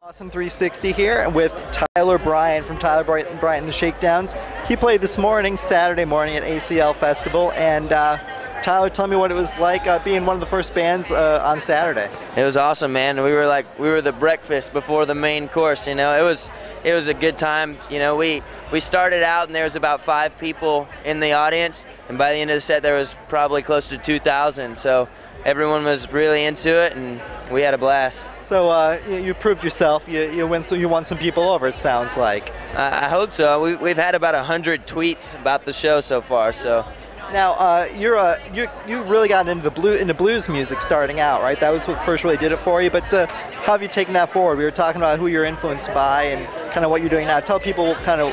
Awesome 360 here with Tyler Bryant from Tyler Bryant and the Shakedowns. He played this morning, Saturday morning at ACL Festival, and Tyler, tell me what it was like being one of the first bands on Saturday. It was awesome, man. We were the breakfast before the main course. You know, it was a good time. You know, we started out and there was about 5 people in the audience, and by the end of the set there was probably close to 2,000. So everyone was really into it, and we had a blast. So you proved yourself. You won some people over, it sounds like. I hope so. We've had about 100 tweets about the show so far. So now you really got into blues music starting out, right? That was what first really did it for you. But how have you taken that forward? We were talking about who you're influenced by and kind of what you're doing now. Tell people kind of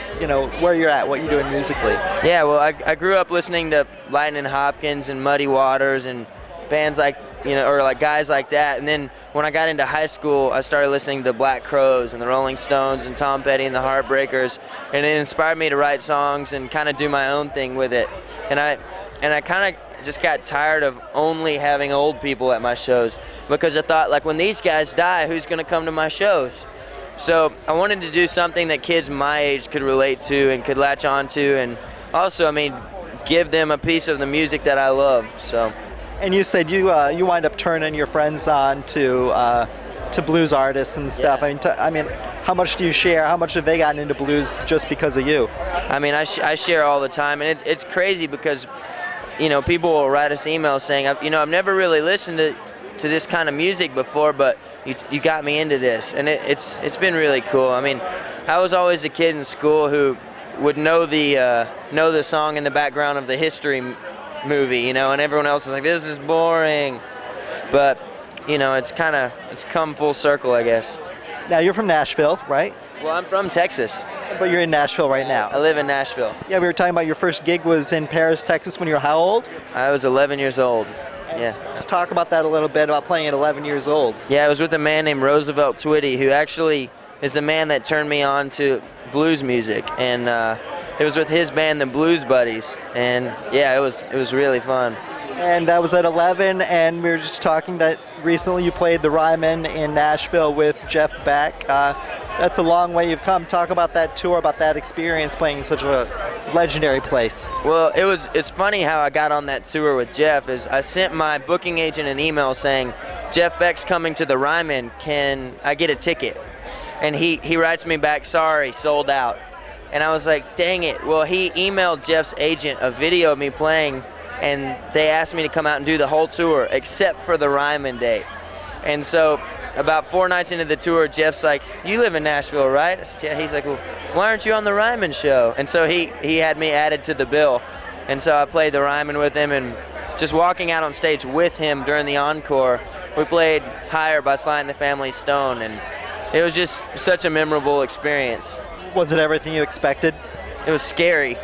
where you're at, what you're doing musically. Yeah, well, I grew up listening to Lightning Hopkins and Muddy Waters and bands like, or like guys like that. And then when I got into high school, I started listening to Black Crowes and the Rolling Stones and Tom Petty and the Heartbreakers, and it inspired me to write songs and kind of do my own thing with it. And I kind of just got tired of only having old people at my shows, because I thought, like, when these guys die, who's going to come to my shows? So I wanted to do something that kids my age could relate to and could latch on to, and also, I mean, give them a piece of the music that I love. So. And you said you wind up turning your friends on to blues artists and stuff. Yeah. I mean, how much do you share? How much have they gotten into blues just because of you? I mean, I share all the time, and it's crazy because, people will write us emails saying, I've never really listened to this kind of music before, but you got me into this, and it's been really cool. I mean, I was always a kid in school who would know the song in the background of the history movie, and everyone else is like, this is boring. But it's come full circle, I guess. Now you're from Nashville, right? Well, I'm from Texas. But you're in Nashville right now. I live in Nashville. Yeah, we were talking about your first gig was in Paris, Texas when you were how old? I was 11 years old. Yeah. Let's talk about that a little bit, about playing at 11 years old. Yeah, I was with a man named Roosevelt Twitty, who actually is the man that turned me on to blues music, and it was with his band, the Blues Buddies, and yeah, it was really fun. And that was at 11, and we were just talking that recently you played the Ryman in Nashville with Jeff Beck. That's a long way you've come. Talk about that tour, about that experience playing in such a legendary place. Well, it's funny how I got on that tour with Jeff. Is I sent my booking agent an email saying, Jeff Beck's coming to the Ryman, can I get a ticket? And he writes me back, sorry, sold out. And I was like, dang it. Well, he emailed Jeff's agent a video of me playing, and they asked me to come out and do the whole tour except for the Ryman date. And so about 4 nights into the tour, Jeff's like, you live in Nashville, right? I said, yeah. He's like, well, why aren't you on the Ryman show? And so he had me added to the bill. And so I played the Ryman with him, and just walking out on stage with him during the encore, we played Higher by Sly and the Family Stone, and it was just such a memorable experience. Was it everything you expected? It was scary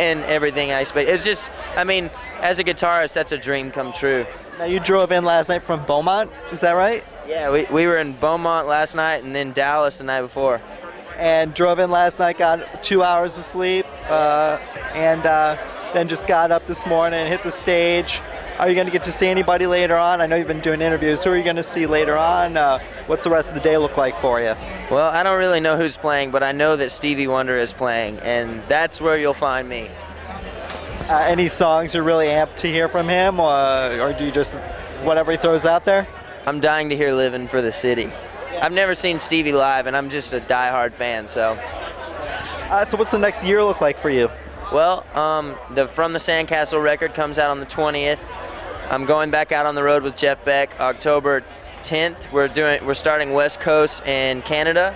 and everything I expected. It's just, I mean, as a guitarist, that's a dream come true. Now you drove in last night from Beaumont, is that right? Yeah, we were in Beaumont last night and then Dallas the night before. And drove in last night, got 2 hours of sleep, and then just got up this morning and hit the stage. Are you going to get to see anybody later on? I know you've been doing interviews. Who are you going to see later on? What's the rest of the day look like for you? Well, I don't really know who's playing, but I know that Stevie Wonder is playing, and that's where you'll find me. Any songs you're really amped to hear from him, or do you just whatever he throws out there? I'm dying to hear Livin' for the City. I've never seen Stevie live, and I'm just a diehard fan, so. So what's the next year look like for you? Well, the From the Sandcastle record comes out on the 20th. I'm going back out on the road with Jeff Beck October 10th. We're starting West Coast and Canada,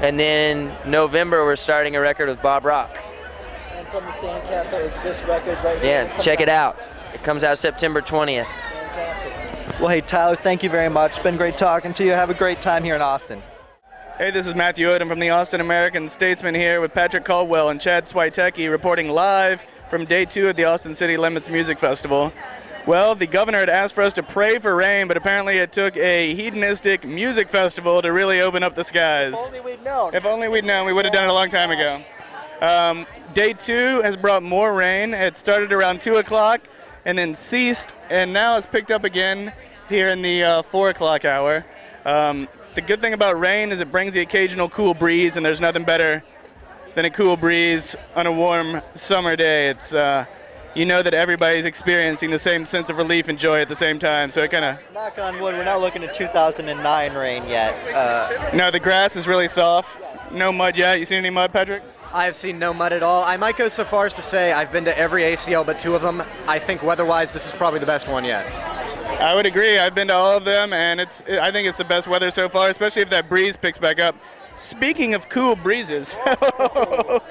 and then November we're starting a record with Bob Rock. And From the Sandcastle is this record right here. Yeah, check it out. It comes out September 20th. Fantastic. Well, hey Tyler, thank you very much. It's been great talking to you. Have a great time here in Austin. Hey, this is Matthew Odom from the Austin American Statesman here with Patrick Caldwell and Chad Swiatecki reporting live from day 2 of the Austin City Limits Music Festival. Well, the governor had asked for us to pray for rain, but apparently it took a hedonistic music festival to really open up the skies. If only we'd known. If only we'd known, we would have done it a long time ago. Day 2 has brought more rain. It started around 2 o'clock and then ceased, and now it's picked up again here in the 4 o'clock hour. the good thing about rain is it brings the occasional cool breeze, and there's nothing better than a cool breeze on a warm summer day. It's you know that everybody's experiencing the same sense of relief and joy at the same time. So it kind of... Knock on wood, we're not looking at 2009 rain yet. No, the grass is really soft. No mud yet. You seen any mud, Patrick? I have seen no mud at all. I might go so far as to say I've been to every ACL but 2 of them. I think weather-wise, this is probably the best one yet. I would agree. I've been to all of them, and I think it's the best weather so far, especially if that breeze picks back up. Speaking of cool breezes, that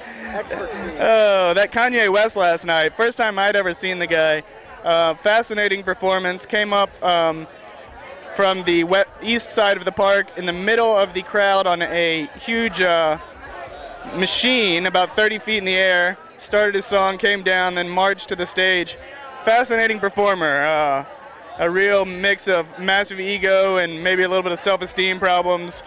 Kanye West last night, first time I'd ever seen the guy. Fascinating performance, came up from the east side of the park in the middle of the crowd on a huge machine about 30 feet in the air, started his song, came down, then marched to the stage. Fascinating performer, a real mix of massive ego and maybe a little bit of self-esteem problems.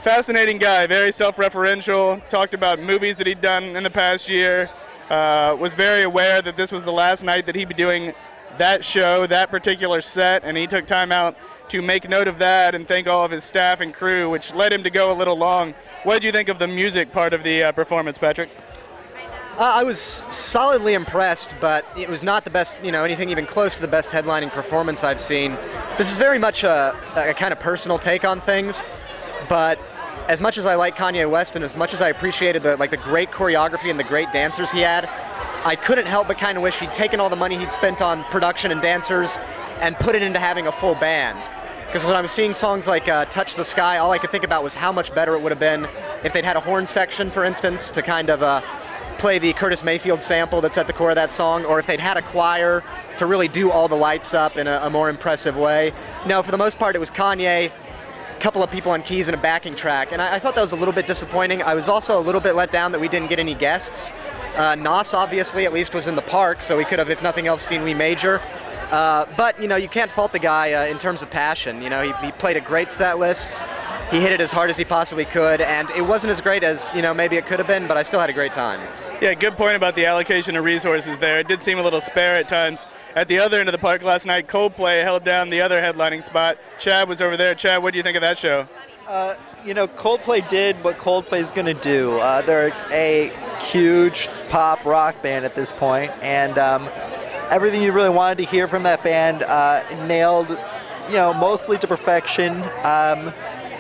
Fascinating guy, very self-referential, talked about movies that he'd done in the past year, was very aware that this was the last night that he'd be doing that show, that particular set, and he took time out to make note of that and thank all of his staff and crew, which led him to go a little long. What did you think of the music part of the performance, Patrick? I was solidly impressed, but it was not the best, anything even close to the best headlining performance I've seen. This is very much a kind of personal take on things, but as much as I like Kanye West and as much as I appreciated the great choreography and the great dancers he had, I couldn't help but kind of wish he'd taken all the money he'd spent on production and dancers and put it into having a full band. Because when I was seeing songs like Touch the Sky, all I could think about was how much better it would have been if they'd had a horn section, for instance, to kind of play the Curtis Mayfield sample that's at the core of that song, or if they'd had a choir to really do all the lights up in a more impressive way. No, for the most part, it was Kanye, a couple of people on keys, and a backing track, and I thought that was a little bit disappointing. I was also a little bit let down that we didn't get any guests. Nas, obviously, at least was in the park, so we could have, if nothing else, seen We Major. But, you can't fault the guy in terms of passion. He played a great set list. He hit it as hard as he possibly could, and it wasn't as great as, maybe it could have been, but I still had a great time. Yeah, good point about the allocation of resources there. It did seem a little spare at times. At the other end of the park last night, Coldplay held down the other headlining spot. Chad was over there. Chad, what do you think of that show? Coldplay did what Coldplay's going to do. They're a huge pop rock band at this point, and everything you really wanted to hear from that band nailed, mostly to perfection.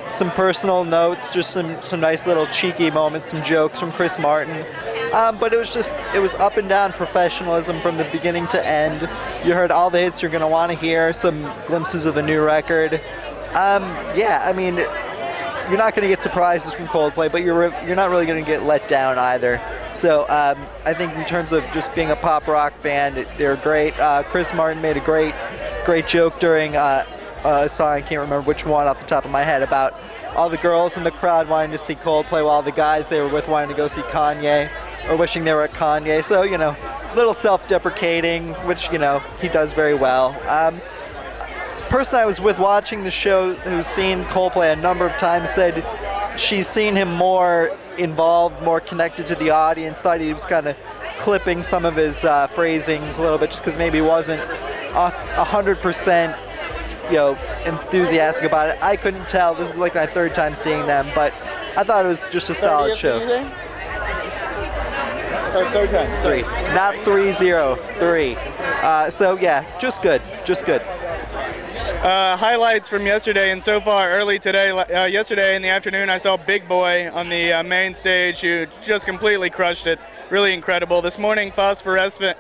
Some personal notes, just some nice little cheeky moments, some jokes from Chris Martin. But it was up and down professionalism from the beginning to end. You heard all the hits you're going to want to hear, some glimpses of the new record. You're not going to get surprises from Coldplay, but you're not really going to get let down either. So I think in terms of just being a pop rock band, they're great. Chris Martin made a great joke during a song, I can't remember which one off the top of my head, about all the girls in the crowd wanting to see Coldplay while the guys they were with wanting to go see Kanye, or wishing they were at Kanye. So, little self-deprecating, which, he does very well. Person I was with watching the show who's seen Coldplay a number of times said she's seen him more involved, more connected to the audience, thought he was kind of clipping some of his phrasings a little bit just because maybe he wasn't 100% enthusiastic about it. I couldn't tell. This is like my 3rd time seeing them, but I thought it was just a solid show. 3rd time. 3, not 3-0, 3. So yeah, just good. Highlights from yesterday and so far early today. Yesterday in the afternoon, I saw Big Boy on the main stage, who just completely crushed it. Really incredible. This morning, Phosphorescent,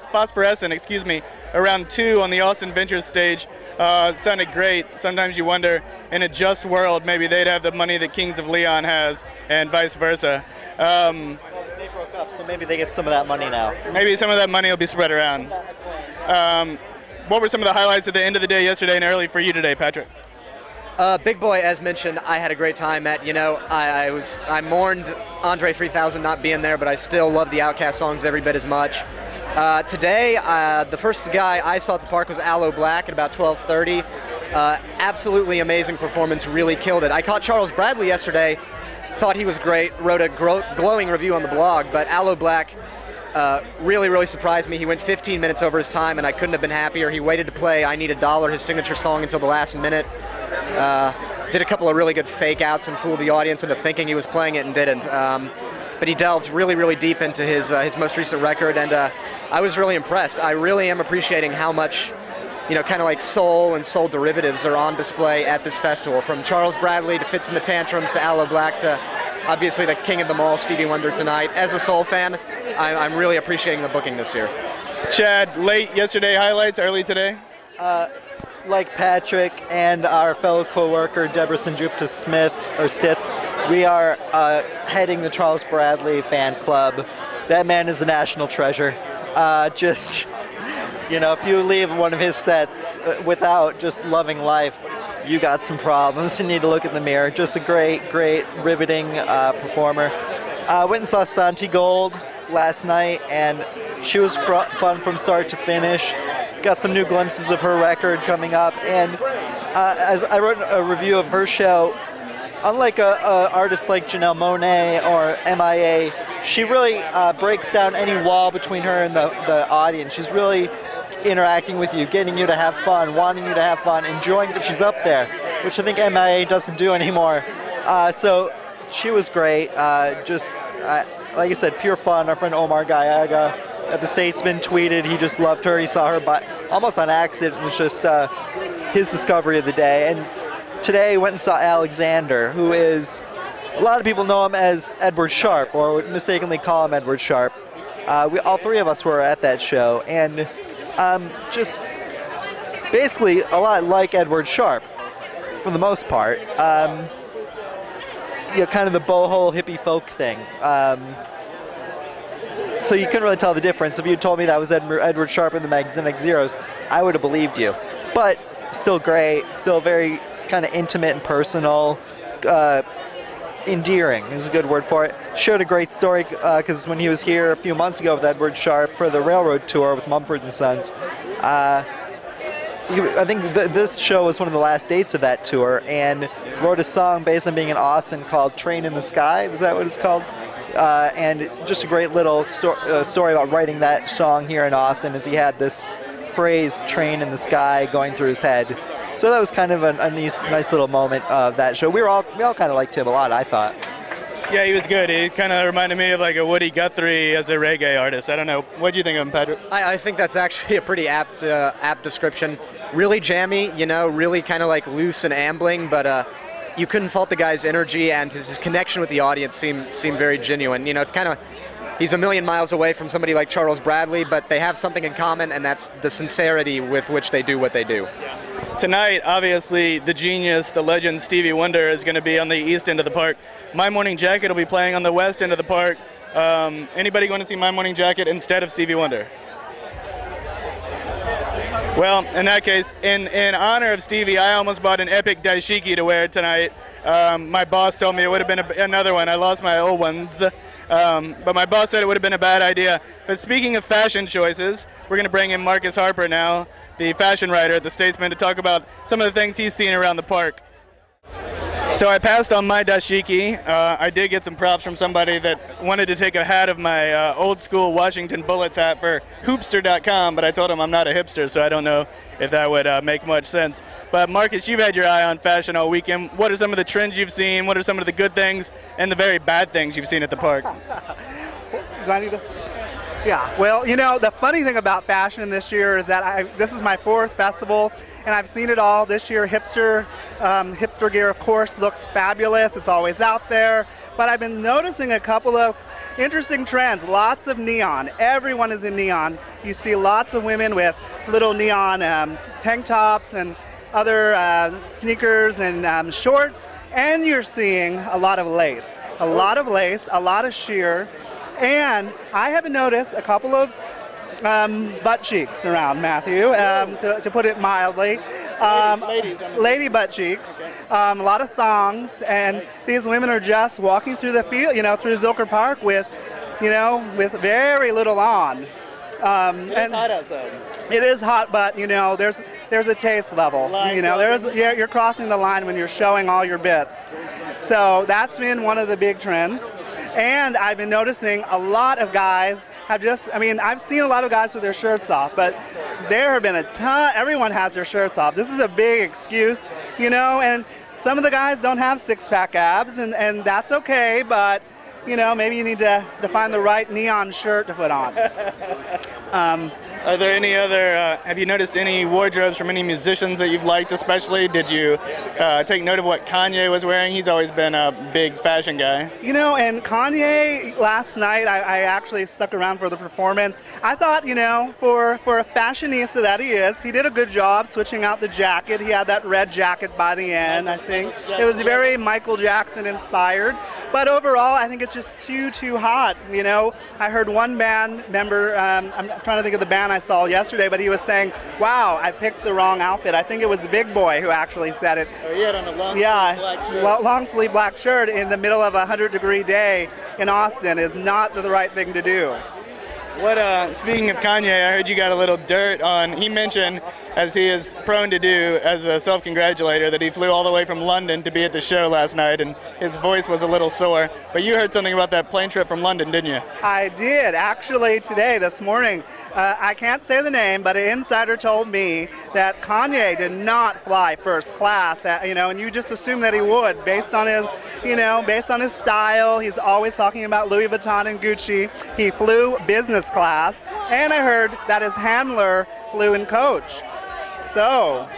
around 2 on the Austin Ventures stage. Sounded great. Sometimes you wonder, in a just world, maybe they'd have the money that Kings of Leon has, and vice versa. They broke up, so maybe they get some of that money now. Maybe some of that money will be spread around. What were some of the highlights at the end of the day yesterday and early for you today, Patrick? Big Boy, as mentioned, I had a great time at. I mourned Andre 3000 not being there, but I still love the Outkast songs every bit as much. Today, the first guy I saw at the park was Aloe Black at about 12:30. Absolutely amazing performance, really killed it. I caught Charles Bradley yesterday, thought he was great, wrote a glowing review on the blog, but Aloe Black really surprised me. He went 15 minutes over his time, and I couldn't have been happier. He waited to play I Need a Dollar, his signature song, until the last minute. did a couple of really good fake outs and fooled the audience into thinking he was playing it and didn't. But he delved really, really deep into his most recent record, and I was really impressed. I really am appreciating how much, kind of like soul and soul derivatives are on display at this festival, from Charles Bradley to Fits in the Tantrums to Aloe Black to obviously the king of them all, Stevie Wonder tonight. As a soul fan, I'm really appreciating the booking this year. Chad, late yesterday highlights, early today? Like Patrick and our fellow co-worker Deborah Sanjupta Stith, we are heading the Charles Bradley fan club. That man is a national treasure. If you leave one of his sets without just loving life, you got some problems. You need to look in the mirror. Just a great, great, riveting performer. Went and saw Santi Gold last night, and she was fun from start to finish. Got some new glimpses of her record coming up, and as I wrote a review of her show, unlike a artist like Janelle Monáe or MIA, she really breaks down any wall between her and the audience. She's really interacting with you, getting you to have fun, wanting you to have fun, enjoying that she's up there, which I think MIA doesn't do anymore. So she was great. Like I said, pure fun. Our friend Omar Gallaga at the Statesman tweeted he just loved her. He saw her almost on accident. It was just his discovery of the day. And today went and saw Alexander, who is, a lot of people know him as Edward Sharpe, or would mistakenly call him Edward Sharpe. All three of us were at that show, and just basically a lot like Edward Sharpe for the most part. Kind of the boho hippie folk thing. So you couldn't really tell the difference. If you told me that was Edward Sharpe in the Magnetic Zeros, I would have believed you. But still great, still very kind of intimate and personal. Endearing is a good word for it. Shared a great story because when he was here a few months ago with Edward Sharpe for the Railroad Tour with Mumford & Sons, I think this show was one of the last dates of that tour, and wrote a song based on being in Austin called Train in the Sky. Was that what it's called? And just a great little story about writing that song here in Austin, as he had this phrase, train in the sky, going through his head. So that was kind of a nice little moment of that show. We all kind of liked him a lot, I thought. Yeah, he was good. He kind of reminded me of like a Woody Guthrie as a reggae artist. I don't know. What do you think of him, Patrick? I think that's actually a pretty apt description. Really jammy, really kind of like loose and ambling, but you couldn't fault the guy's energy, and his connection with the audience seemed very genuine. It's kind of, he's a million miles away from somebody like Charles Bradley, but they have something in common, and that's the sincerity with which they do what they do. Yeah. Tonight, obviously, the genius, the legend Stevie Wonder is going to be on the east end of the park. My Morning Jacket will be playing on the west end of the park. Anybody going to see My Morning Jacket instead of Stevie Wonder? Well, in that case, in honor of Stevie, I almost bought an epic dashiki to wear tonight. My boss told me it would have been another one. I lost my old ones. But my boss said it would have been a bad idea. But speaking of fashion choices, we're going to bring in Marcus Harper now, the fashion writer at the Statesman, to talk about some of the things he's seen around the park. So I passed on my dashiki. I did get some props from somebody that wanted to take a hat of my old school Washington Bullets hat for hoopster.com, but I told him I'm not a hipster, so I don't know if that would make much sense. But Marcus, you've had your eye on fashion all weekend. What are some of the trends you've seen? What are some of the good things and the very bad things you've seen at the park? Do I need to? Yeah, well, the funny thing about fashion this year is that this is my fourth festival, and I've seen it all. This year, hipster gear, of course, looks fabulous. It's always out there. But I've been noticing a couple of interesting trends. Lots of neon. Everyone is in neon. You see lots of women with little neon tank tops and other sneakers and shorts, and you're seeing a lot of lace. A lot of sheer. And I have noticed a couple of butt cheeks around, Matthew, to put it mildly. Lady butt cheeks, okay. A lot of thongs, and nice. These women are just walking through the field, through Zilker Park with very little on. It's hot outside. It is hot, but there's a taste level. You're crossing the line when you're showing all your bits. So that's been one of the big trends. And I've been noticing a lot of guys I've seen a lot of guys with their shirts off, but there have been a ton, everyone has their shirts off. This is a big excuse, and some of the guys don't have six-pack abs, and that's okay, but you know, maybe you need to find the right neon shirt to put on. Are there any other, have you noticed any wardrobes from any musicians that you've liked especially? Did you take note of what Kanye was wearing? He's always been a big fashion guy. You know, and Kanye last night, I actually stuck around for the performance. I thought, you know, for a fashionista that he is, he did a good job switching out the jacket. He had that red jacket by the end, I think. It was very Michael Jackson inspired. But overall, I think it's just too hot. You know, I heard one band member, I'm trying to think of the band I saw yesterday, but he was saying, wow, I picked the wrong outfit. I think it was Big Boy who actually said it. Oh, he had on a long sleeve black shirt. Long sleeve black shirt in the middle of a 100-degree day in Austin is not the right thing to do. What, speaking of Kanye, I heard you got a little dirt on, he mentioned, as he is prone to do as a self-congratulator, that he flew all the way from London to be at the show last night, and his voice was a little sore. But you heard something about that plane trip from London, didn't you? I did, actually, this morning. I can't say the name, but an insider told me that Kanye did not fly first class, you know, and you just assume that he would, based on his, you know, based on his style. He's always talking about Louis Vuitton and Gucci. He flew business class, and I heard that his handler flew in coach. So,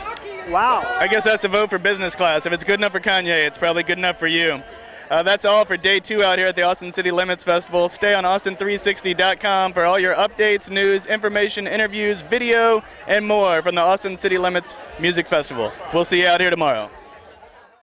wow. I guess that's a vote for business class. If it's good enough for Kanye, it's probably good enough for you. That's all for day 2 out here at the Austin City Limits Festival. Stay on austin360.com for all your updates, news, information, interviews, video, and more from the Austin City Limits Music Festival. We'll see you out here tomorrow.